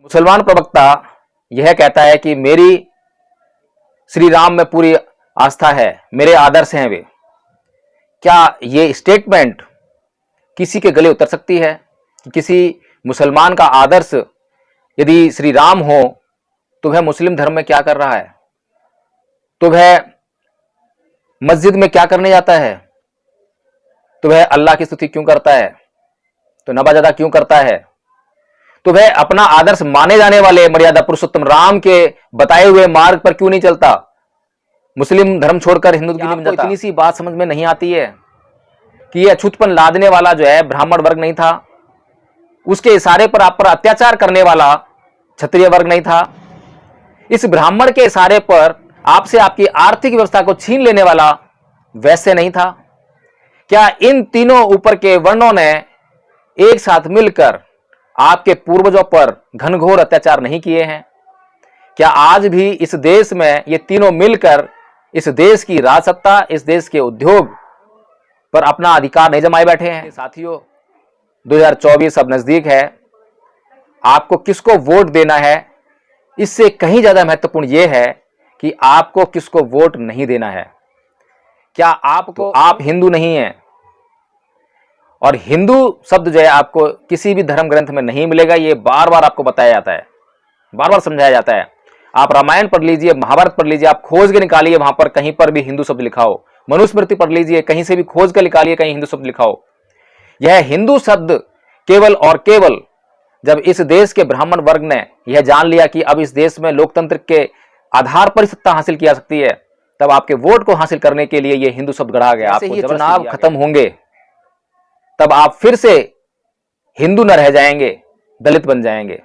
मुसलमान प्रवक्ता यह कहता है कि मेरी श्री राम में पूरी आस्था है, मेरे आदर्श हैं वे। क्या ये स्टेटमेंट किसी के गले उतर सकती है कि किसी मुसलमान का आदर्श यदि श्री राम हो तो वह मुस्लिम धर्म में क्या कर रहा है, तो वह मस्जिद में क्या करने जाता है, तो वह अल्लाह की स्तुति क्यों करता है, तो नवाज़दा क्यों करता है, तो वह अपना आदर्श माने जाने वाले मर्यादा पुरुषोत्तम राम के बताए हुए मार्ग पर क्यों नहीं चलता, मुस्लिम धर्म छोड़कर हिंदू क्यों नहीं बन जाता। इतनी सी बात समझ में नहीं आती है कि यह अछूतपन लादने वाला जो है ब्राह्मण वर्ग नहीं था, उसके इशारे पर आप पर अत्याचार करने वाला क्षत्रिय वर्ग नहीं था, इस ब्राह्मण के इशारे पर आपसे आपकी आर्थिक व्यवस्था को छीन लेने वाला वैश्य नहीं था। क्या इन तीनों ऊपर के वर्णों ने एक साथ मिलकर आपके पूर्वजों पर घनघोर अत्याचार नहीं किए हैं? क्या आज भी इस देश में ये तीनों मिलकर इस देश की राजसत्ता, इस देश के उद्योग पर अपना अधिकार नहीं जमाए बैठे हैं? साथियों, 2024 अब नजदीक है, आपको किसको वोट देना है इससे कहीं ज्यादा महत्वपूर्ण यह है कि आपको किसको वोट नहीं देना है। क्या आपको आप हिंदू नहीं हैं, और हिंदू शब्द जो है आपको किसी भी धर्म ग्रंथ में नहीं मिलेगा, ये बार बार आपको बताया जाता है, बार बार समझाया जाता है। आप रामायण पढ़ लीजिए, महाभारत पढ़ लीजिए, आप खोज के निकालिए, वहां पर कहीं पर भी हिंदू शब्द लिखा हो। मनुस्मृति पढ़ लीजिए, कहीं से भी खोज कर निकालिए, कहीं हिंदू शब्द लिखा हो। यह हिंदू शब्द केवल और केवल जब इस देश के ब्राह्मण वर्ग ने यह जान लिया कि अब इस देश में लोकतंत्र के आधार पर सत्ता हासिल की जा सकती है, तब आपके वोट को हासिल करने के लिए यह हिंदू शब्द गढ़ा गया। आपको चुनाव खत्म होंगे तब आप फिर से हिंदू न रह जाएंगे, दलित बन जाएंगे,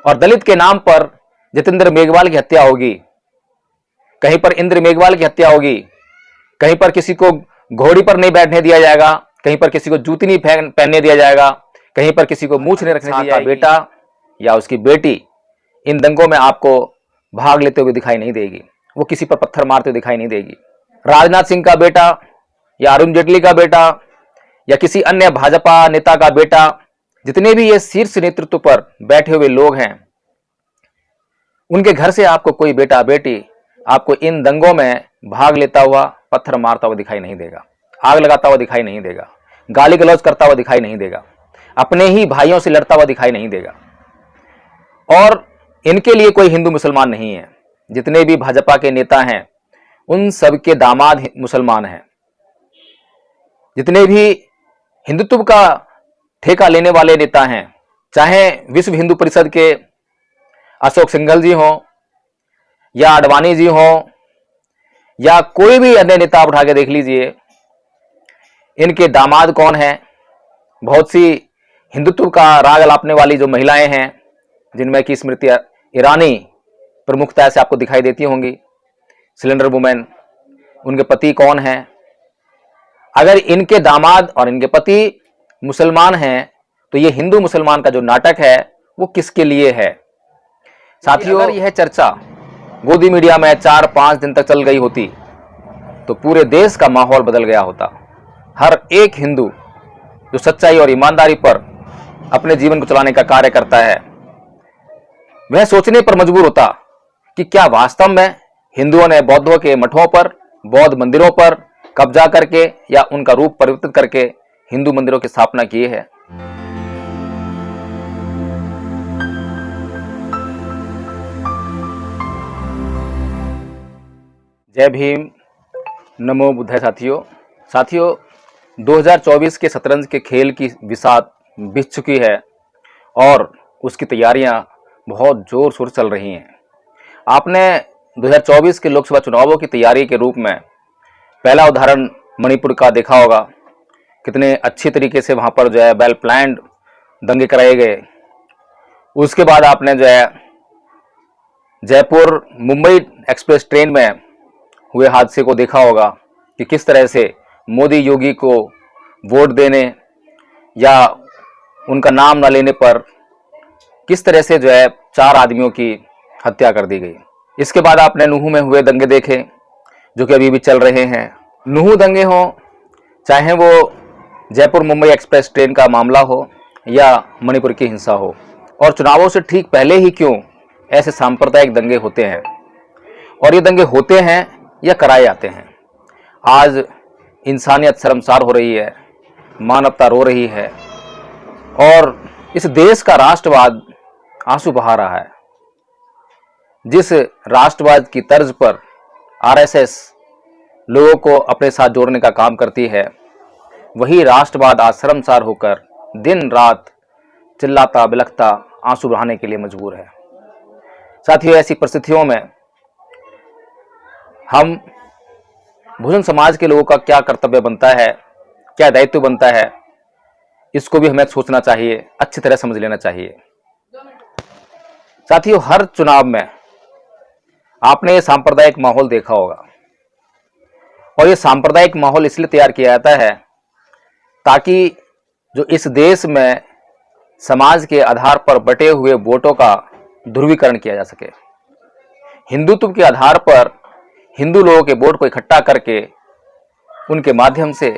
और दलित के नाम पर जितेंद्र मेघवाल की हत्या होगी, कहीं पर इंद्र मेघवाल की हत्या होगी, कहीं पर किसी को घोड़ी पर नहीं बैठने दिया जाएगा, कहीं पर किसी को जूती नहीं पहनने दिया जाएगा, कहीं पर किसी को मूंछ नहीं रखने दिया जाएगा। बेटा या उसकी बेटी इन दंगों में आपको भाग लेते हुए दिखाई नहीं देगी, वो किसी पर पत्थर मारते हुए दिखाई नहीं देगी। राजनाथ सिंह का बेटा या अरुण जेटली का बेटा या किसी अन्य भाजपा नेता का बेटा, जितने भी ये शीर्ष नेतृत्व पर बैठे हुए लोग हैं, उनके घर से आपको कोई बेटा बेटी आपको इन दंगों में भाग लेता हुआ, पत्थर मारता हुआ दिखाई नहीं देगा, आग लगाता हुआ दिखाई नहीं देगा, गाली गलौज करता हुआ दिखाई नहीं देगा, अपने ही भाइयों से लड़ता हुआ दिखाई नहीं देगा। और इनके लिए कोई हिंदू मुसलमान नहीं है। जितने भी भाजपा के नेता हैं उन सबके दामाद मुसलमान हैं। जितने भी हिंदुत्व का ठेका लेने वाले नेता हैं, चाहे विश्व हिंदू परिषद के अशोक सिंघल जी हों या आडवाणी जी हों या कोई भी अन्य नेता उठा के देख लीजिए, इनके दामाद कौन हैं? बहुत सी हिंदुत्व का राग अलापने वाली जो महिलाएं हैं, जिनमें कि स्मृति ईरानी प्रमुखता से आपको दिखाई देती होंगी, सिलेंडर वुमेन, उनके पति कौन हैं? अगर इनके दामाद और इनके पति मुसलमान हैं तो ये हिंदू मुसलमान का जो नाटक है वो किसके लिए है? साथियों, अगर यह चर्चा गोदी मीडिया में 4-5 दिन तक चल गई होती तो पूरे देश का माहौल बदल गया होता। हर एक हिंदू जो सच्चाई और ईमानदारी पर अपने जीवन को चलाने का कार्य करता है, वह सोचने पर मजबूर होता कि क्या वास्तव में हिंदुओं ने बौद्धों के मठों पर, बौद्ध मंदिरों पर कब्जा करके या उनका रूप परिवर्तित करके हिंदू मंदिरों की स्थापना की है। जय भीम, नमो बुद्धाय। साथियों 2024 के शतरंज के खेल की बिसात बीत चुकी है और उसकी तैयारियां बहुत जोर शोर चल रही हैं। आपने 2024 के लोकसभा चुनावों की तैयारी के रूप में पहला उदाहरण मणिपुर का देखा होगा, कितने अच्छी तरीके से वहाँ पर जो है वेल प्लान्ड दंगे कराए गए। उसके बाद आपने जो है जयपुर मुंबई एक्सप्रेस ट्रेन में हुए हादसे को देखा होगा कि किस तरह से मोदी योगी को वोट देने या उनका नाम न लेने पर किस तरह से जो है 4 आदमियों की हत्या कर दी गई। इसके बाद आपने नूहू में हुए दंगे देखे जो कि अभी भी चल रहे हैं। नूहू दंगे हों, चाहे वो जयपुर मुंबई एक्सप्रेस ट्रेन का मामला हो या मणिपुर की हिंसा हो, और चुनावों से ठीक पहले ही क्यों ऐसे सांप्रदायिक दंगे होते हैं, और ये दंगे होते हैं या कराए जाते हैं। आज इंसानियत शर्मसार हो रही है, मानवता रो रही है, और इस देश का राष्ट्रवाद आंसू बहा रहा है। जिस राष्ट्रवाद की तर्ज पर आरएसएस लोगों को अपने साथ जोड़ने का काम करती है, वही राष्ट्रवाद आज शर्मसार होकर दिन रात चिल्लाता बिलखता आंसू बहाने के लिए मजबूर है। साथियों, ऐसी परिस्थितियों में हम बहुजन समाज के लोगों का क्या कर्तव्य बनता है, क्या दायित्व बनता है, इसको भी हमें सोचना चाहिए, अच्छी तरह समझ लेना चाहिए। साथियों, हर चुनाव में आपने ये सांप्रदायिक माहौल देखा होगा, और ये सांप्रदायिक माहौल इसलिए तैयार किया जाता है ताकि जो इस देश में समाज के आधार पर बटे हुए वोटों का ध्रुवीकरण किया जा सके। हिंदुत्व के आधार पर हिंदू लोगों के वोट को इकट्ठा करके उनके माध्यम से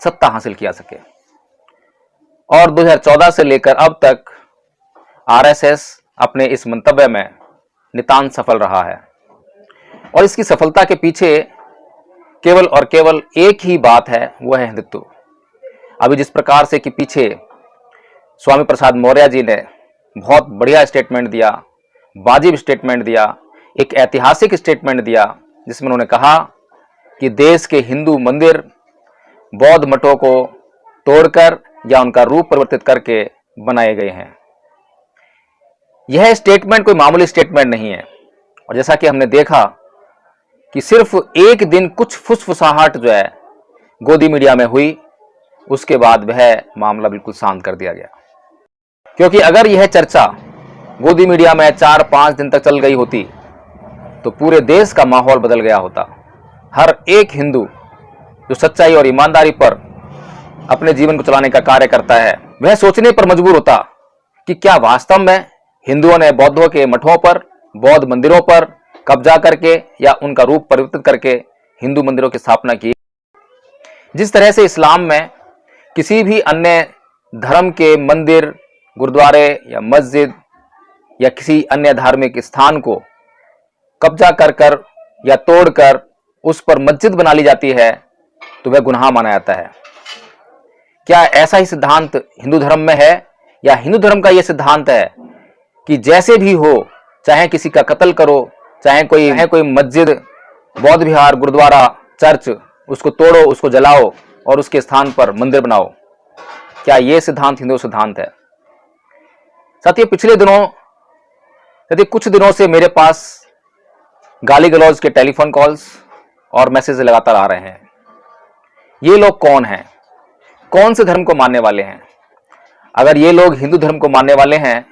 सत्ता हासिल किया सके। और 2014 से लेकर अब तक आरएसएस अपने इस मंतव्य में नितांत सफल रहा है, और इसकी सफलता के पीछे केवल और केवल एक ही बात है, वह है हिंदुत्व। अभी जिस प्रकार से कि पीछे स्वामी प्रसाद मौर्य जी ने बहुत बढ़िया स्टेटमेंट दिया, वाजिब स्टेटमेंट दिया, एक ऐतिहासिक स्टेटमेंट दिया, जिसमें उन्होंने कहा कि देश के हिंदू मंदिर बौद्ध मठों को तोड़कर या उनका रूप परिवर्तित करके बनाए गए हैं। यह स्टेटमेंट कोई मामूली स्टेटमेंट नहीं है, और जैसा कि हमने देखा कि सिर्फ एक दिन कुछ फुसफुसाहट जो है गोदी मीडिया में हुई, उसके बाद वह मामला बिल्कुल शांत कर दिया गया। क्योंकि अगर यह चर्चा गोदी मीडिया में 4-5 दिन तक चल गई होती तो पूरे देश का माहौल बदल गया होता। हर एक हिंदू जो सच्चाई और ईमानदारी पर अपने जीवन को चलाने का कार्य करता है, वह सोचने पर मजबूर होता कि क्या वास्तव में हिंदुओं ने बौद्धों के मठों पर, बौद्ध मंदिरों पर कब्जा करके या उनका रूप परिवर्तित करके हिंदू मंदिरों की स्थापना की। जिस तरह से इस्लाम में किसी भी अन्य धर्म के मंदिर, गुरुद्वारे या मस्जिद या किसी अन्य धार्मिक स्थान को कब्जा कर या तोड़कर उस पर मस्जिद बना ली जाती है तो वह गुनाह माना जाता है। क्या ऐसा ही सिद्धांत हिंदू धर्म में है, या हिंदू धर्म का यह सिद्धांत है कि जैसे भी हो, चाहे किसी का कत्ल करो, चाहे कोई मस्जिद, बौद्ध विहार, गुरुद्वारा, चर्च, उसको तोड़ो, उसको जलाओ और उसके स्थान पर मंदिर बनाओ? क्या यह सिद्धांत हिंदू सिद्धांत है? साथियों, कुछ दिनों से मेरे पास गाली गलौज के टेलीफोन कॉल्स और मैसेज लगातार आ रहे हैं। ये लोग कौन हैं? कौन से धर्म को मानने वाले हैं? अगर ये लोग हिंदू धर्म को मानने वाले हैं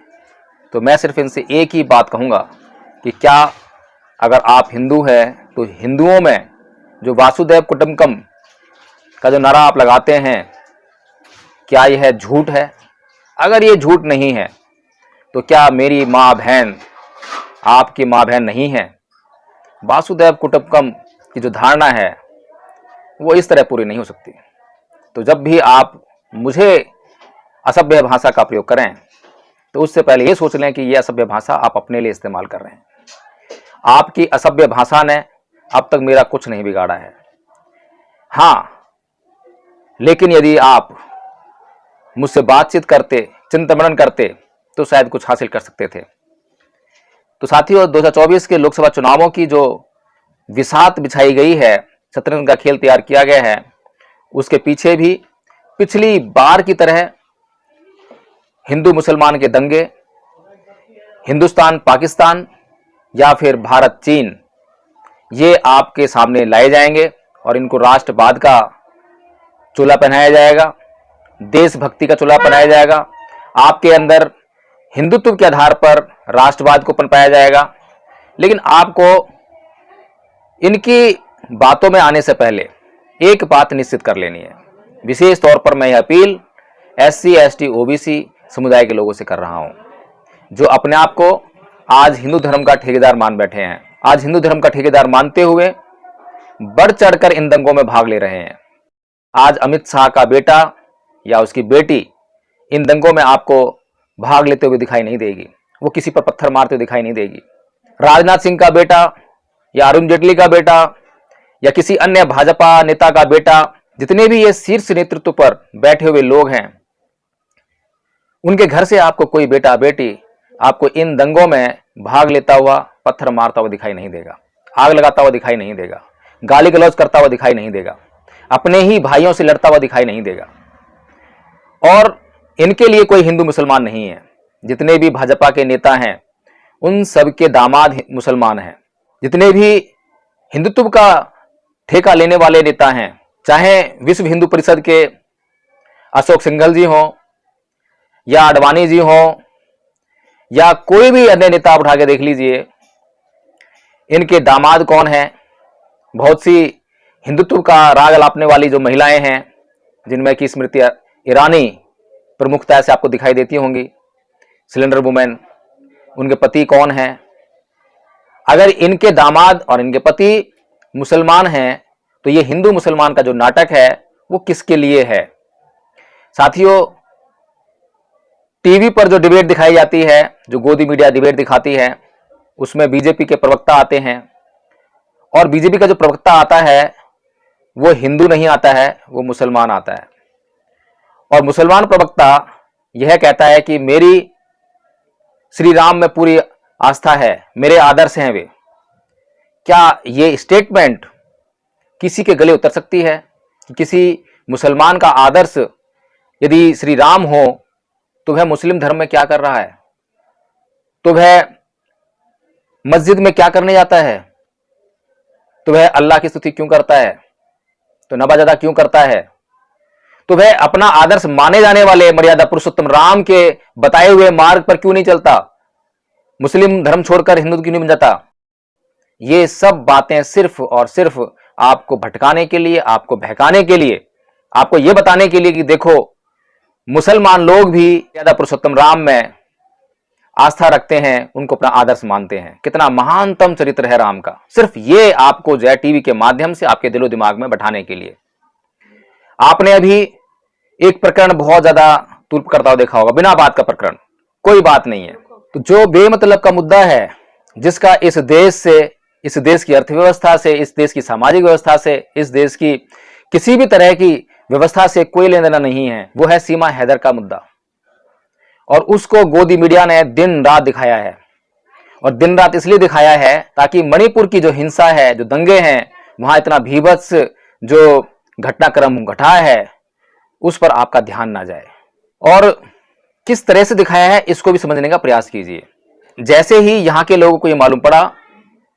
तो मैं सिर्फ इनसे एक ही बात कहूंगा कि क्या अगर आप हिंदू हैं तो हिंदुओं में जो वासुदेव कुटुंबकम का जो नारा आप लगाते हैं, क्या यह झूठ है? अगर ये झूठ नहीं है तो क्या मेरी माँ बहन आपकी माँ बहन नहीं है? वासुदेव कुटुंबकम की जो धारणा है वो इस तरह पूरी नहीं हो सकती। तो जब भी आप मुझे असभ्य भाषा का प्रयोग करें तो उससे पहले ये सोच लें कि यह असभ्य भाषा आप अपने लिए इस्तेमाल कर रहे हैं। आपकी असभ्य भाषा ने अब तक मेरा कुछ नहीं बिगाड़ा है। हाँ, लेकिन यदि आप मुझसे बातचीत करते, चिंतन मनन करते तो शायद कुछ हासिल कर सकते थे। तो साथियों, 2024 के लोकसभा चुनावों की जो विसात बिछाई गई है, शतरंज का खेल तैयार किया गया है, उसके पीछे भी पिछली बार की तरह हिंदू मुसलमान के दंगे, हिंदुस्तान पाकिस्तान या फिर भारत चीन, ये आपके सामने लाए जाएंगे और इनको राष्ट्रवाद का चोला पहनाया जाएगा, देशभक्ति का चोला पहनाया जाएगा। आपके अंदर हिंदुत्व के आधार पर राष्ट्रवाद को पनपाया जाएगा। लेकिन आपको इनकी बातों में आने से पहले एक बात निश्चित कर लेनी है। विशेष तौर पर मैं यह अपील SC, ST, OBC समुदाय के लोगों से कर रहा हूं, जो अपने आप को आज हिंदू धर्म का ठेकेदार मान बैठे हैं। आज हिंदू धर्म का ठेकेदार मानते हुए बढ़ चढ़कर इन दंगों में भाग ले रहे हैं। आज अमित शाह का बेटा या उसकी बेटी इन दंगों में आपको भाग लेते हुए दिखाई नहीं देगी, वो किसी पर पत्थर मारते हुए दिखाई नहीं देगी। राजनाथ सिंह का बेटा या अरुण जेटली का बेटा या किसी अन्य भाजपा नेता का बेटा, जितने भी ये शीर्ष नेतृत्व पर बैठे हुए लोग हैं, उनके घर से आपको कोई बेटा बेटी आपको इन दंगों में भाग लेता हुआ, पत्थर मारता हुआ दिखाई नहीं देगा, आग लगाता हुआ दिखाई नहीं देगा, गाली गलौज करता हुआ दिखाई नहीं देगा, अपने ही भाइयों से लड़ता हुआ दिखाई नहीं देगा। और इनके लिए कोई हिंदू मुसलमान नहीं है। जितने भी भाजपा के नेता हैं उन सब के दामाद मुसलमान हैं। जितने भी हिंदुत्व का ठेका लेने वाले नेता हैं, चाहे विश्व हिंदू परिषद के अशोक सिंघल जी हों या आडवाणी जी हों या कोई भी अन्य नेता आप उठा के देख लीजिए, इनके दामाद कौन हैं। बहुत सी हिंदुत्व का राग अलापने वाली जो महिलाएं हैं, जिनमें कि स्मृति ईरानी प्रमुखता से आपको दिखाई देती होंगी, सिलेंडर वुमेन, उनके पति कौन हैं। अगर इनके दामाद और इनके पति मुसलमान हैं तो ये हिंदू मुसलमान का जो नाटक है वो किसके लिए है। साथियों, टीवी पर जो डिबेट दिखाई जाती है, जो गोदी मीडिया डिबेट दिखाती है, उसमें बीजेपी के प्रवक्ता आते हैं और बीजेपी का जो प्रवक्ता आता है वो हिंदू नहीं आता है, वो मुसलमान आता है। और मुसलमान प्रवक्ता यह कहता है कि मेरी श्री राम में पूरी आस्था है, मेरे आदर्श हैं वे। क्या ये स्टेटमेंट किसी के गले उतर सकती है कि किसी मुसलमान का आदर्श यदि श्री राम हो तो वह मुस्लिम धर्म में क्या कर रहा है, तो वह मस्जिद में क्या करने जाता है, तो वह अल्लाह की स्तुति क्यों करता है, तो नवाज़दा क्यों करता है, तो वह अपना आदर्श माने जाने वाले मर्यादा पुरुषोत्तम राम के बताए हुए मार्ग पर क्यों नहीं चलता, मुस्लिम धर्म छोड़कर हिंदू क्यों नहीं बन जाता। ये सब बातें सिर्फ और सिर्फ आपको भटकाने के लिए, आपको बहकाने के लिए, आपको यह बताने के लिए कि देखो मुसलमान लोग भी मर्यादा पुरुषोत्तम राम में आस्था रखते हैं, उनको अपना आदर्श मानते हैं, कितना महानतम चरित्र है राम का। सिर्फ ये आपको जो है टीवी के माध्यम से आपके दिलो दिमाग में बैठाने के लिए। आपने अभी एक प्रकरण बहुत ज्यादा तुल्प करता हुआ देखा होगा, बिना बात का प्रकरण, कोई बात नहीं है। तो जो बेमतलब का मुद्दा है, जिसका इस देश से, इस देश की अर्थव्यवस्था से, इस देश की सामाजिक व्यवस्था से, इस देश की किसी भी तरह की व्यवस्था से कोई लेना देना नहीं है, वो है सीमा हैदर का मुद्दा। और उसको गोदी मीडिया ने दिन रात दिखाया है। और दिन रात इसलिए दिखाया है ताकि मणिपुर की जो हिंसा है, जो दंगे हैं, वहां इतना भीभत्स जो घटनाक्रम घटा है, उस पर आपका ध्यान ना जाए। और किस तरह से दिखाया है इसको भी समझने का प्रयास कीजिए। जैसे ही यहां के लोगों को यह मालूम पड़ा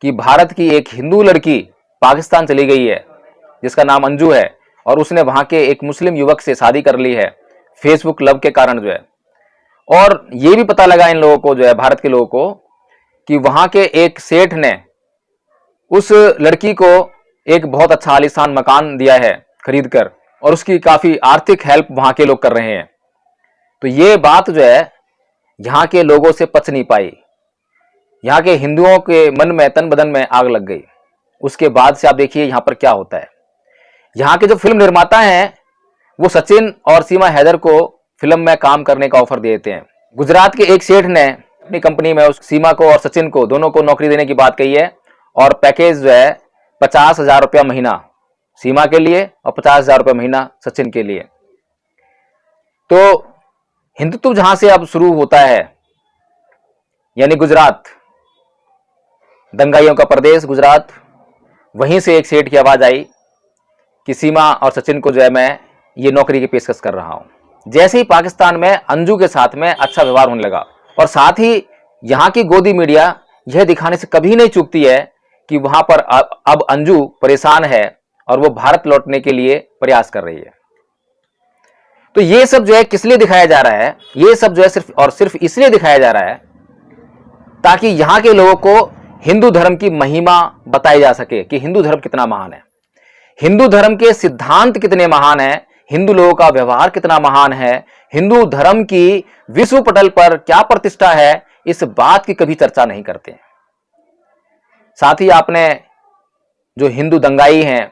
कि भारत की एक हिंदू लड़की पाकिस्तान चली गई है, जिसका नाम अंजू है, और उसने वहां के एक मुस्लिम युवक से शादी कर ली है फेसबुक लव के कारण जो है, और ये भी पता लगा इन लोगों को, जो है भारत के लोगों को, कि वहां के एक सेठ ने उस लड़की को एक बहुत अच्छा आलीशान मकान दिया है खरीद कर, और उसकी काफी आर्थिक हेल्प वहां के लोग कर रहे हैं। तो ये बात जो है यहाँ के लोगों से पच नहीं पाई। यहाँ के हिंदुओं के मन में, तन बदन में आग लग गई। उसके बाद से आप देखिए यहाँ पर क्या होता है। यहाँ के जो फिल्म निर्माता हैं वो सचिन और सीमा हैदर को फिल्म में काम करने का ऑफर देते हैं। गुजरात के एक सेठ ने अपनी कंपनी में उस सीमा को और सचिन को, दोनों को नौकरी देने की बात कही है, और पैकेज जो है 50,000 रुपया महीना सीमा के लिए और 50,000 रुपया महीना सचिन के लिए। तो हिंदुत्व जहां से अब शुरू होता है, यानी गुजरात, दंगाइयों का प्रदेश गुजरात, वहीं से एक सेठ की आवाज आई कि सीमा और सचिन को जो है मैं ये नौकरी की पेशकश कर रहा हूं। जैसे ही पाकिस्तान में अंजू के साथ में अच्छा व्यवहार होने लगा, और साथ ही यहां की गोदी मीडिया यह दिखाने से कभी नहीं चूकती है कि वहां पर अब अंजू परेशान है और वो भारत लौटने के लिए प्रयास कर रही है। तो ये सब जो है किस लिए दिखाया जा रहा है, ये सब जो है सिर्फ और सिर्फ इसलिए दिखाया जा रहा है ताकि यहां के लोगों को हिंदू धर्म की महिमा बताई जा सके कि हिंदू धर्म कितना महान है, हिंदू धर्म के सिद्धांत कितने महान है, हिंदू लोगों का व्यवहार कितना महान है, हिंदू धर्म की विश्व पटल पर क्या प्रतिष्ठा है, इस बात की कभी चर्चा नहीं करते। साथ ही आपने जो हिंदू दंगाई हैं,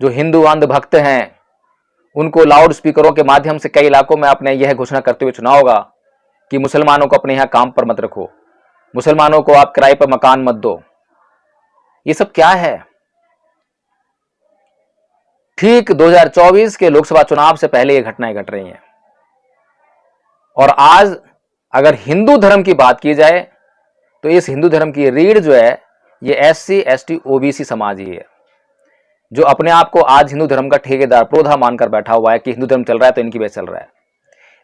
जो हिंदू अंधभक्त हैं, उनको लाउड स्पीकरों के माध्यम से कई इलाकों में आपने यह घोषणा करते हुए सुना होगा कि मुसलमानों को अपने यहाँ काम पर मत रखो, मुसलमानों को आप किराए पर मकान मत दो। ये सब क्या है? ठीक 2024 के लोकसभा चुनाव से पहले ये घटनाएं घट रही हैं। और आज अगर हिंदू धर्म की बात की जाए तो इस हिंदू धर्म की रीढ़ जो है ये SC ST OBC समाज ही है, जो अपने आप को आज हिंदू धर्म का ठेकेदार प्रोधा मानकर बैठा हुआ है कि हिंदू धर्म चल रहा है तो इनकी वजह चल रहा है।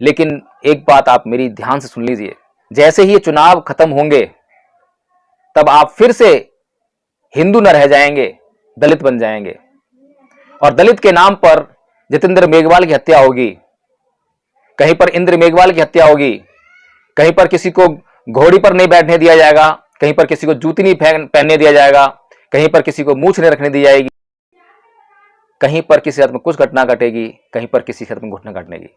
लेकिन एक बात आप मेरी ध्यान से सुन लीजिए, जैसे ही ये चुनाव खत्म होंगे तब आप फिर से हिंदू न रह जाएंगे, दलित बन जाएंगे। और दलित के नाम पर जितेंद्र मेघवाल की हत्या होगी, कहीं पर इंद्र मेघवाल की हत्या होगी, कहीं पर किसी को घोड़ी पर नहीं बैठने दिया जाएगा, कहीं पर किसी को जूती नहीं पहनने दिया जाएगा, कहीं पर किसी को मूंछ नहीं रखने दी जाएगी, कहीं पर किसी हाथ में कुछ घटना घटेगी, कहीं पर किसी हाथ में घटना घटेगी,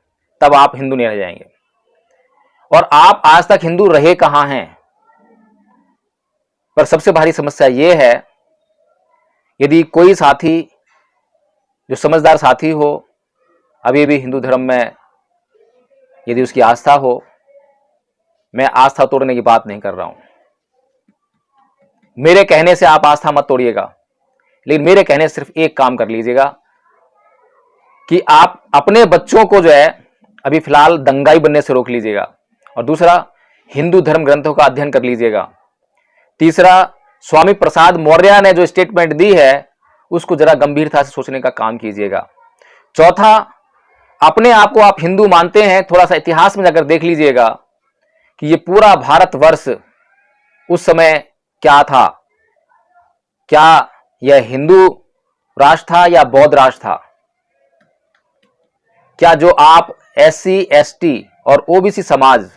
तब आप हिंदू नहीं रह जाएंगे। और आप आज तक हिंदू रहे कहां हैं? पर सबसे भारी समस्या यह है, यदि कोई साथी जो समझदार साथी हो, अभी भी हिंदू धर्म में यदि उसकी आस्था हो, मैं आस्था तोड़ने की बात नहीं कर रहा हूं, मेरे कहने से आप आस्था मत तोड़िएगा, लेकिन मेरे कहने से सिर्फ एक काम कर लीजिएगा कि आप अपने बच्चों को जो है अभी फिलहाल दंगाई बनने से रोक लीजिएगा, और दूसरा हिंदू धर्म ग्रंथों का अध्ययन कर लीजिएगा, तीसरा स्वामी प्रसाद मौर्य ने जो स्टेटमेंट दी है उसको जरा गंभीरता से सोचने का काम कीजिएगा, चौथा अपने आप को आप हिंदू मानते हैं, थोड़ा सा इतिहास में जाकर देख लीजिएगा कि ये पूरा भारतवर्ष उस समय क्या था, क्या यह हिंदू राष्ट्र था या बौद्ध राष्ट्र था? क्या जो आप SC ST और OBC समाज,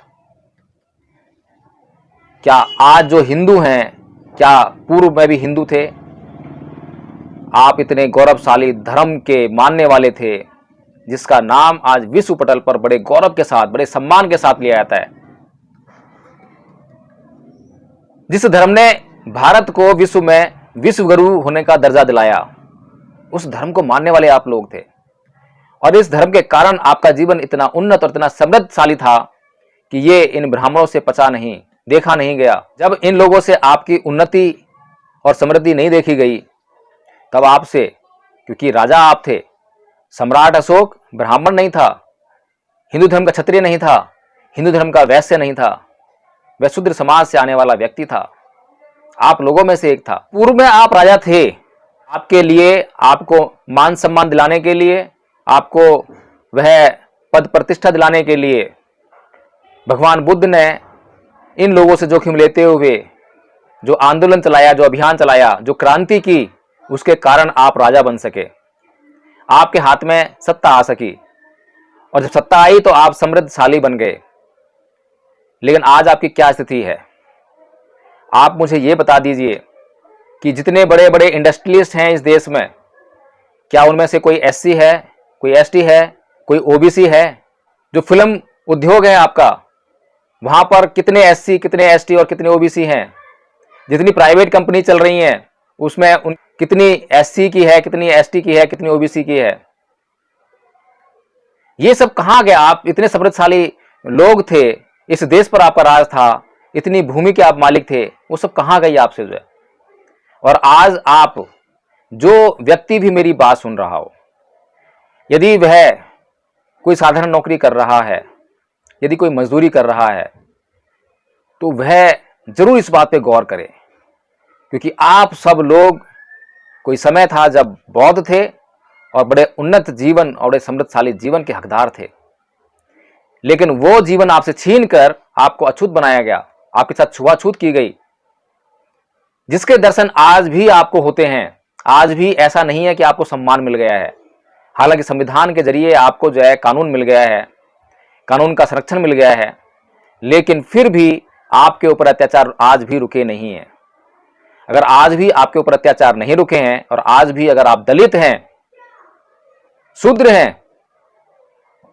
क्या आज जो हिंदू हैं, क्या पूर्व में भी हिंदू थे? आप इतने गौरवशाली धर्म के मानने वाले थे जिसका नाम आज विश्व पटल पर बड़े गौरव के साथ, बड़े सम्मान के साथ लिया जाता है, जिस धर्म ने भारत को विश्व में विश्व गुरु होने का दर्जा दिलाया, उस धर्म को मानने वाले आप लोग थे। और इस धर्म के कारण आपका जीवन इतना उन्नत और इतना समृद्धशाली था कि ये इन ब्राह्मणों से पचा नहीं, देखा नहीं गया। जब इन लोगों से आपकी उन्नति और समृद्धि नहीं देखी गई, तब आपसे, क्योंकि राजा आप थे, सम्राट अशोक ब्राह्मण नहीं था, हिंदू धर्म का क्षत्रिय नहीं था, हिंदू धर्म का वैश्य नहीं था, वह शूद्र समाज से आने वाला व्यक्ति था, आप लोगों में से एक था। पूर्व में आप राजा थे, आपके लिए, आपको मान सम्मान दिलाने के लिए, आपको वह पद प्रतिष्ठा दिलाने के लिए भगवान बुद्ध ने इन लोगों से जोखिम लेते हुए जो आंदोलन चलाया, जो अभियान चलाया, जो क्रांति की, उसके कारण आप राजा बन सके, आपके हाथ में सत्ता आ सकी, और जब सत्ता आई तो आप समृद्धशाली बन गए। लेकिन आज आपकी क्या स्थिति है? आप मुझे ये बता दीजिए कि जितने बड़े बड़े इंडस्ट्रियलिस्ट हैं इस देश में, क्या उनमें से कोई SC है, कोई ST है, कोई OBC है? जो फिल्म उद्योग है आपका, वहां पर कितने SC, कितने ST और कितने OBC हैं? जितनी प्राइवेट कंपनी चल रही हैं उसमें कितनी SC की है, कितनी ST की है, कितनी OBC की है? ये सब कहां गया? आप इतने समृद्धशाली लोग थे, इस देश पर आपका राज था, इतनी भूमि के आप मालिक थे, वो सब कहां गई आपसे जो है? और आज आप, जो व्यक्ति भी मेरी बात सुन रहा हो, यदि वह कोई साधारण नौकरी कर रहा है, यदि कोई मजदूरी कर रहा है, तो वह जरूर इस बात पे गौर करे, क्योंकि आप सब लोग, कोई समय था जब बौद्ध थे और बड़े उन्नत जीवन और बड़े समृद्धशाली जीवन के हकदार थे, लेकिन वो जीवन आपसे छीनकर आपको अछूत बनाया गया, आपके साथ छुआछूत की गई, जिसके दर्शन आज भी आपको होते हैं। आज भी ऐसा नहीं है कि आपको सम्मान मिल गया है, हालांकि संविधान के जरिए आपको जो है कानून मिल गया है, कानून का संरक्षण मिल गया है, लेकिन फिर भी आपके ऊपर अत्याचार आज भी रुके नहीं हैं। अगर आज भी आपके ऊपर अत्याचार नहीं रुके हैं, और आज भी अगर आप दलित हैं, शूद्र हैं,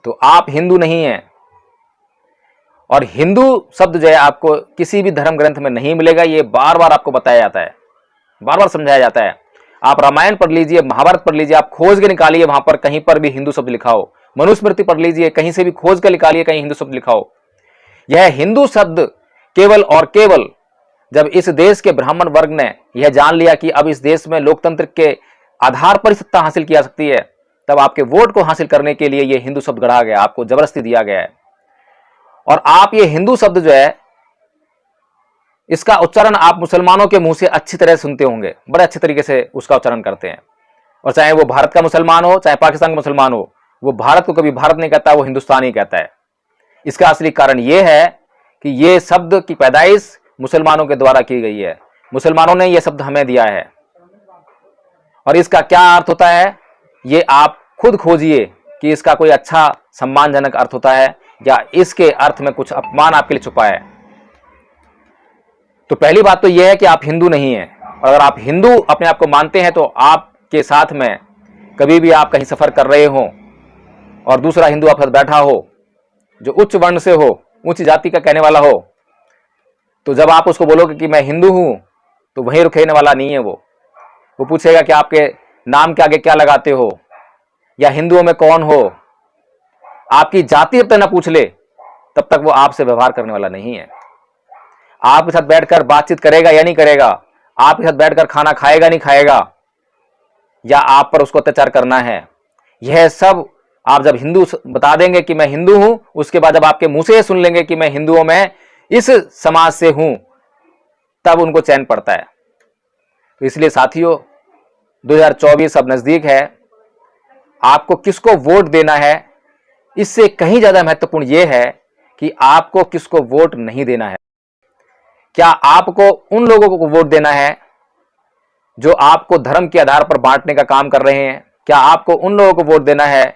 तो आप हिंदू नहीं हैं। और हिंदू शब्द जो है आपको किसी भी धर्म ग्रंथ में नहीं मिलेगा, ये बार बार आपको बताया जाता है, बार बार समझाया जाता है। आप रामायण पढ़ लीजिए, महाभारत पढ़ लीजिए, आप खोज के निकालिए, वहां पर कहीं पर भी हिंदू शब्द लिखा हो। मनुस्मृति पढ़ लीजिए, कहीं से भी खोज कर निकालिए, कहीं हिंदू शब्द लिखा हो। यह हिंदू शब्द केवल और केवल जब इस देश के ब्राह्मण वर्ग ने यह जान लिया कि अब इस देश में लोकतंत्र के आधार पर सत्ता हासिल की जा सकती है, तब आपके वोट को हासिल करने के लिए यह हिंदू शब्द गढ़ा गया, आपको जबरदस्ती दिया गया है। और आप ये हिंदू शब्द जो है, इसका उच्चारण आप मुसलमानों के मुंह से अच्छी तरह सुनते होंगे, बड़े अच्छे तरीके से उसका उच्चारण करते हैं। और चाहे वो भारत का मुसलमान हो, चाहे पाकिस्तान का मुसलमान हो, वो भारत को कभी भारत नहीं कहता, वो हिंदुस्तान ही कहता है। इसका असली कारण यह है कि ये शब्द की पैदाइश मुसलमानों के द्वारा की गई है। मुसलमानों ने यह शब्द हमें दिया है। और इसका क्या अर्थ होता है, ये आप खुद खोजिए कि इसका कोई अच्छा सम्मानजनक अर्थ होता है या इसके अर्थ में कुछ अपमान आपके लिए छुपा है। तो पहली बात तो यह है कि आप हिंदू नहीं हैं। और अगर आप हिंदू अपने आप को मानते हैं तो आपके साथ में कभी भी आप कहीं सफर कर रहे हो और दूसरा हिंदू आपके साथ बैठा हो जो उच्च वर्ण से हो, उच्च जाति का कहने वाला हो, तो जब आप उसको बोलोगे कि मैं हिंदू हूं, तो वहीं रुकने वाला नहीं है। वो पूछेगा कि आपके नाम के आगे क्या लगाते हो या हिंदुओं में कौन हो। आपकी जाति जब तक ना पूछ ले तब तक वो आपसे व्यवहार करने वाला नहीं है। आपके साथ बैठकर बातचीत करेगा या नहीं करेगा, आपके साथ बैठकर खाना खाएगा नहीं खाएगा, या आप पर उसको अत्याचार करना है। यह सब आप जब हिंदू बता देंगे कि मैं हिंदू हूं, उसके बाद जब आपके मुंह से सुन लेंगे कि मैं हिंदुओं में इस समाज से हूं, तब उनको चैन पड़ता है। तो इसलिए साथियों, 2024 अब नजदीक है। आपको किसको वोट देना है, इससे कहीं ज्यादा महत्वपूर्ण यह है कि आपको किसको वोट नहीं देना है। क्या आपको उन लोगों को वोट देना है जो आपको धर्म के आधार पर बांटने का काम कर रहे हैं? क्या आपको उन लोगों को वोट देना है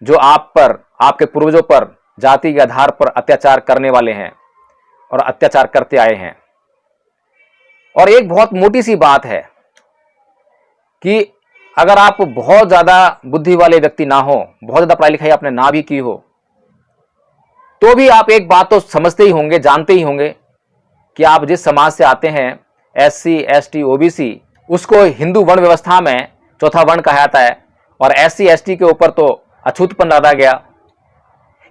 जो आप पर, आपके पूर्वजों पर जाति के आधार पर अत्याचार करने वाले हैं और अत्याचार करते आए हैं? और एक बहुत मोटी सी बात है कि अगर आप बहुत ज्यादा बुद्धि वाले व्यक्ति ना हो, बहुत ज्यादा पढ़ाई लिखाई आपने ना भी की हो, तो भी आप एक बात तो समझते ही होंगे, जानते ही होंगे कि आप जिस समाज से आते हैं, SC, ST, OBC, उसको हिंदू वर्ण व्यवस्था में चौथा वर्ण कहा जाता है और SC, ST के ऊपर तो अछूतपन लादा गया।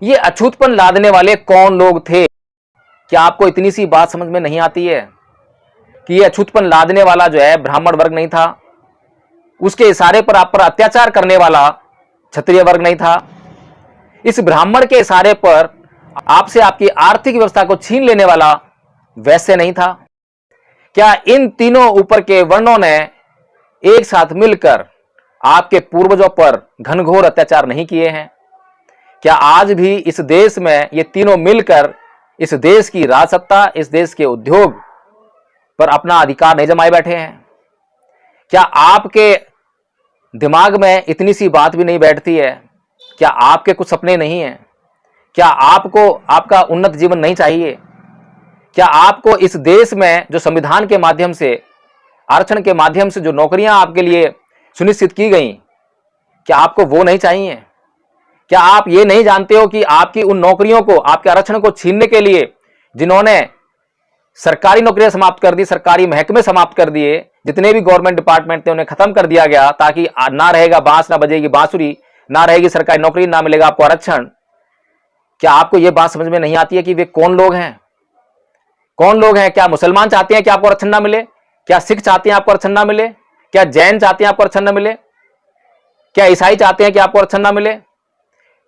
ये अछूतपन लादने वाले कौन लोग थे? क्या आपको इतनी सी बात समझ में नहीं आती है कि ये अछूतपन लादने वाला जो है ब्राह्मण वर्ग नहीं था, उसके इशारे पर आप पर अत्याचार करने वाला क्षत्रिय वर्ग नहीं था, इस ब्राह्मण के इशारे पर आपसे आपकी आर्थिक व्यवस्था को छीन लेने वाला वैश्य नहीं था? क्या इन तीनों ऊपर के वर्णों ने एक साथ मिलकर आपके पूर्वजों पर घनघोर अत्याचार नहीं किए हैं? क्या आज भी इस देश में ये तीनों मिलकर इस देश की राजसत्ता, इस देश के उद्योग पर अपना अधिकार नहीं जमाए बैठे हैं? क्या आपके दिमाग में इतनी सी बात भी नहीं बैठती है? क्या आपके कुछ सपने नहीं हैं? क्या आपको आपका उन्नत जीवन नहीं चाहिए? क्या आपको इस देश में जो संविधान के माध्यम से, आरक्षण के माध्यम से जो नौकरियां आपके लिए सुनिश्चित की गई, क्या आपको वो नहीं चाहिए? क्या आप ये नहीं जानते हो कि आपकी उन नौकरियों को, आपके आरक्षण को छीनने के लिए जिन्होंने सरकारी नौकरियां समाप्त कर दी, सरकारी महकमे समाप्त कर दिए, जितने भी गवर्नमेंट डिपार्टमेंट थे उन्हें खत्म कर दिया गया ताकि ना रहेगा बांस, ना बजेगी बांसुरी, ना रहेगी सरकारी नौकरी, ना मिलेगा आपको आरक्षण। क्या आपको यह बात समझ में नहीं आती है कि वे कौन लोग हैं? कौन लोग हैं? क्या मुसलमान चाहते हैं कि आपको आरक्षण ना मिले? क्या सिख चाहते हैं आपको आरक्षण ना मिले? क्या जैन चाहते हैं आपको आरक्षण ना मिले? क्या ईसाई चाहते हैं कि आपको आरक्षण ना मिले?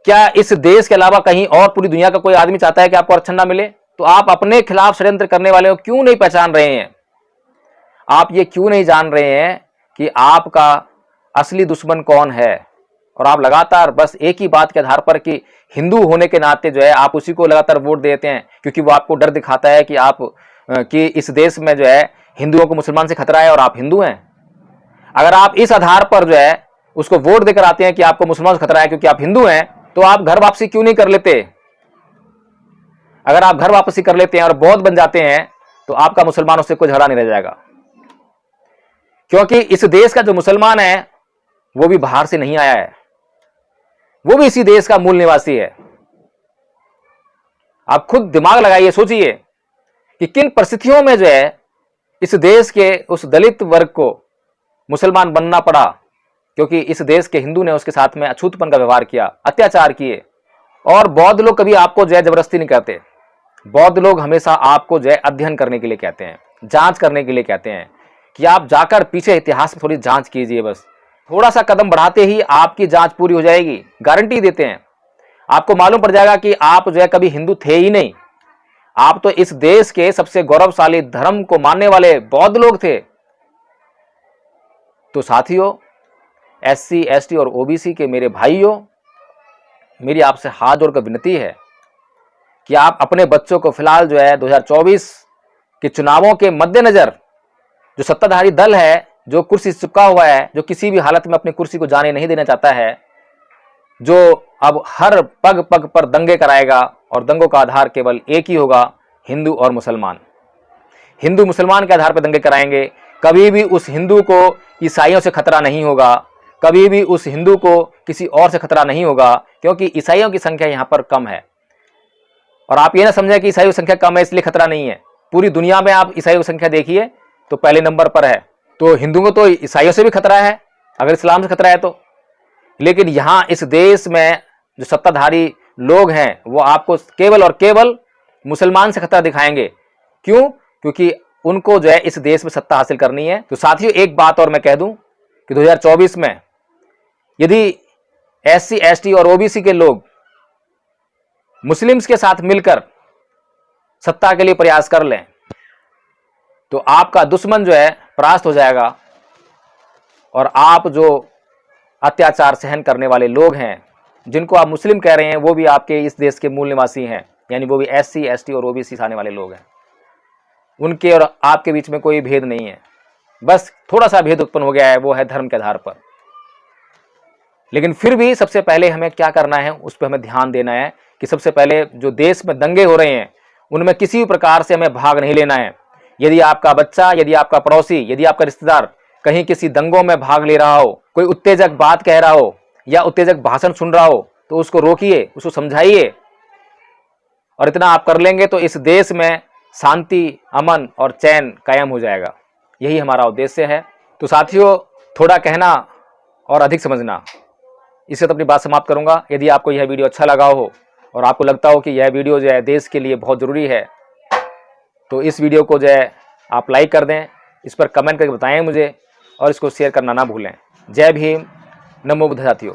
क्या इस देश के अलावा कहीं और पूरी दुनिया का कोई आदमी चाहता है कि आपको आरक्षण ना मिले? तो आप अपने खिलाफ षड्यंत्र करने वाले को क्यों नहीं पहचान रहे हैं? आप ये क्यों नहीं जान रहे हैं कि आपका असली दुश्मन कौन है? और आप लगातार बस एक ही बात के आधार पर कि हिंदू होने के नाते जो है आप उसी को लगातार वोट देते हैं, क्योंकि वो आपको डर दिखाता है कि आप कि इस देश में जो है हिंदुओं को मुसलमान से खतरा है और आप हिंदू हैं। अगर आप इस आधार पर जो है उसको वोट देकर आते हैं कि आपको मुसलमान से खतरा है क्योंकि आप हिंदू हैं, तो आप घर वापसी क्यों नहीं कर लेते? अगर आप घर वापसी कर लेते हैं और बौद्ध बन जाते हैं तो आपका मुसलमानों से कोई झगड़ा नहीं रह जाएगा, क्योंकि इस देश का जो मुसलमान है वो भी बाहर से नहीं आया है, वो भी इसी देश का मूल निवासी है। आप खुद दिमाग लगाइए, सोचिए कि किन परिस्थितियों में जो है इस देश के उस दलित वर्ग को मुसलमान बनना पड़ा, क्योंकि इस देश के हिंदू ने उसके साथ में अछूतपन का व्यवहार किया, अत्याचार किए। और बौद्ध लोग कभी आपको जो है जबरदस्ती नहीं करते, बौद्ध लोग हमेशा आपको जो है अध्ययन करने के लिए कहते हैं, जांच करने के लिए कहते हैं कि आप जाकर पीछे इतिहास में थोड़ी जांच कीजिए। बस थोड़ा सा कदम बढ़ाते ही आपकी जांच पूरी हो जाएगी, गारंटी देते हैं। आपको मालूम पड़ जाएगा कि आप जो है कभी हिंदू थे ही नहीं, आप तो इस देश के सबसे गौरवशाली धर्म को मानने वाले बौद्ध लोग थे। तो साथियों, SC ST और OBC के मेरे भाइयों, मेरी आपसे हाथ जोड़कर विनती है कि आप अपने बच्चों को फिलहाल जो है 2024 के चुनावों के मद्देनजर, जो सत्ताधारी दल है, जो कुर्सी से चिपका हुआ है, जो किसी भी हालत में अपनी कुर्सी को जाने नहीं देना चाहता है, जो अब हर पग पग पर दंगे कराएगा और दंगों का आधार केवल एक ही होगा, हिंदू और मुसलमान। हिंदू मुसलमान के आधार पर दंगे कराएंगे। कभी भी उस हिंदू को ईसाइयों से खतरा नहीं होगा, कभी भी उस हिंदू को किसी और से खतरा नहीं होगा, क्योंकि ईसाइयों की संख्या यहां पर कम है। और आप ये ना समझें कि ईसाइयों की संख्या कम है इसलिए खतरा नहीं है। पूरी दुनिया में आप ईसाइयों की संख्या देखिए तो पहले नंबर पर है। तो हिंदुओं को तो ईसाइयों से भी खतरा है, अगर इस्लाम से खतरा है तो। लेकिन यहां इस देश में जो सत्ताधारी लोग हैं वो आपको केवल और केवल मुसलमान से खतरा दिखाएंगे। क्यों? क्योंकि उनको जो है इस देश में सत्ता हासिल करनी है। तो साथियों, एक बात और मैं कह दूं कि 2024 में यदि SC ST और OBC के लोग मुस्लिम्स के साथ मिलकर सत्ता के लिए प्रयास कर लें तो आपका दुश्मन जो है परास्त हो जाएगा, और आप जो अत्याचार सहन करने वाले लोग हैं, जिनको आप मुस्लिम कह रहे हैं, वो भी आपके इस देश के मूल निवासी हैं, यानी वो भी SC ST और OBC से आने वाले लोग हैं। उनके और आपके बीच में कोई भेद नहीं है, बस थोड़ा सा भेद उत्पन्न हो गया है, वो है धर्म के आधार पर। लेकिन फिर भी सबसे पहले हमें क्या करना है, उस पर हमें ध्यान देना है कि सबसे पहले जो देश में दंगे हो रहे हैं उनमें किसी भी प्रकार से हमें भाग नहीं लेना है। यदि आपका बच्चा, यदि आपका पड़ोसी, यदि आपका रिश्तेदार कहीं किसी दंगों में भाग ले रहा हो, कोई उत्तेजक बात कह रहा हो या उत्तेजक भाषण सुन रहा हो, तो उसको रोकिए, उसको समझाइए। और इतना आप कर लेंगे तो इस देश में शांति, अमन और चैन कायम हो जाएगा। यही हमारा उद्देश्य है। तो साथियों, थोड़ा कहना और अधिक समझना, इससे तो अपनी बात समाप्त करूंगा। यदि आपको यह वीडियो अच्छा लगा हो और आपको लगता हो कि यह वीडियो जो है देश के लिए बहुत ज़रूरी है, तो इस वीडियो को जो है आप लाइक कर दें, इस पर कमेंट करके बताएं मुझे, और इसको शेयर करना ना भूलें। जय भीम, नमो बुद्ध साथियों।